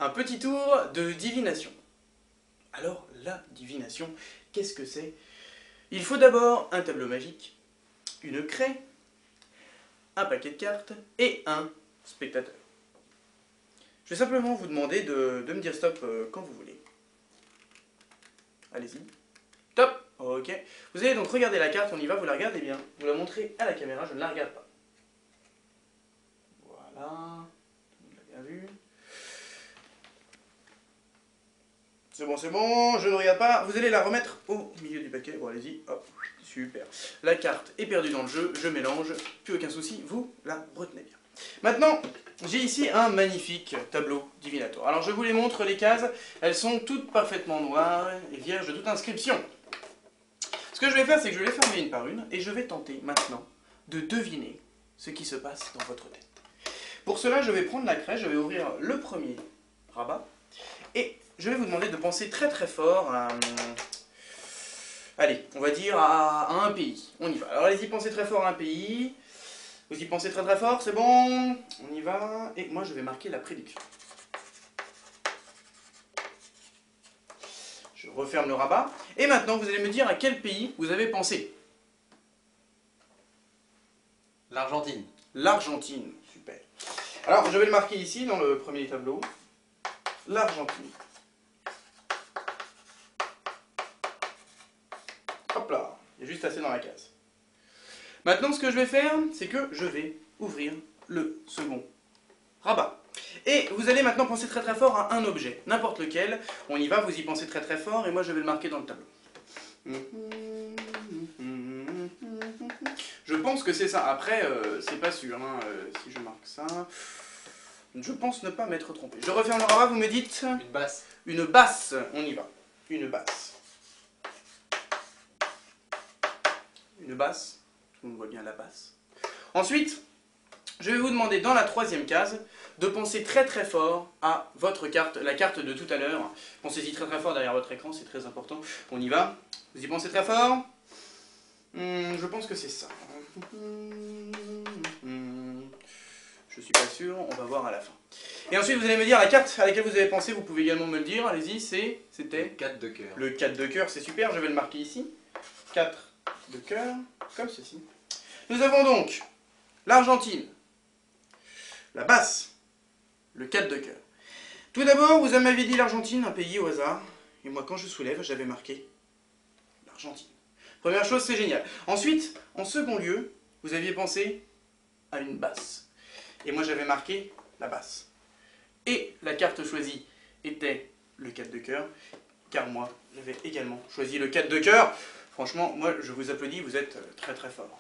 un petit tour de divination. Alors, la divination, qu'est-ce que c'est? Il faut d'abord un tableau magique, une craie, un paquet de cartes et un spectateur. Je vais simplement vous demander de me dire stop quand vous voulez. Allez-y. Top. Ok. Vous allez donc regarder la carte, on y va, vous la regardez bien. Vous la montrez à la caméra, je ne la regarde pas. Voilà. On l'a bien vu. C'est bon, je ne regarde pas. Vous allez la remettre au milieu du paquet. Bon, allez-y. Hop. Super. La carte est perdue dans le jeu, je mélange. Plus aucun souci, vous la retenez bien. Maintenant, j'ai ici un magnifique tableau divinatoire. Alors je vous les montre, les cases, elles sont toutes parfaitement noires et vierges de toute inscription. Ce que je vais faire, c'est que je vais les fermer une par une et je vais tenter maintenant de deviner ce qui se passe dans votre tête. Pour cela, je vais prendre la craie, je vais ouvrir le premier rabat et je vais vous demander de penser très très fort à... Allez, on va dire à un pays. On y va. Alors allez-y, pensez très fort à un pays. Vous y pensez très très fort, c'est bon? On y va. Et moi, je vais marquer la prédiction. Je referme le rabat. Et maintenant, vous allez me dire à quel pays vous avez pensé. L'Argentine. L'Argentine, super. Alors, je vais le marquer ici, dans le premier tableau. L'Argentine. Hop là, il y a juste assez dans la case. Maintenant, ce que je vais faire, c'est que je vais ouvrir le second rabat. Et vous allez maintenant penser très très fort à un objet, n'importe lequel. On y va, vous y pensez très très fort, et moi je vais le marquer dans le tableau. Je pense que c'est ça. Après, c'est pas sûr, hein, si je marque ça. Je pense ne pas m'être trompé. Je referme le rabat, vous me dites? Une basse. Une basse, on y va. Une basse. Une basse. Tout le monde voit bien la basse. Ensuite, je vais vous demander dans la troisième case de penser très très fort à votre carte, la carte de tout à l'heure. Pensez-y très très fort derrière votre écran, c'est très important. On y va. Vous y pensez très fort? Je pense que c'est ça. Je suis pas sûr, on va voir à la fin. Et ensuite vous allez me dire la carte à laquelle vous avez pensé, vous pouvez également me le dire, allez-y, c'était... Le 4 de cœur. Le 4 de cœur, c'est super, je vais le marquer ici. 4 de cœur, comme ceci. Nous avons donc l'Argentine, la basse, le 4 de cœur. Tout d'abord, vous m'aviez dit l'Argentine, un pays au hasard. Et moi, quand je soulève, j'avais marqué l'Argentine. Première chose, c'est génial. Ensuite, en second lieu, vous aviez pensé à une basse. Et moi, j'avais marqué la basse. Et la carte choisie était le 4 de cœur, car moi, j'avais également choisi le 4 de cœur. Franchement, moi, je vous applaudis, vous êtes très très fort.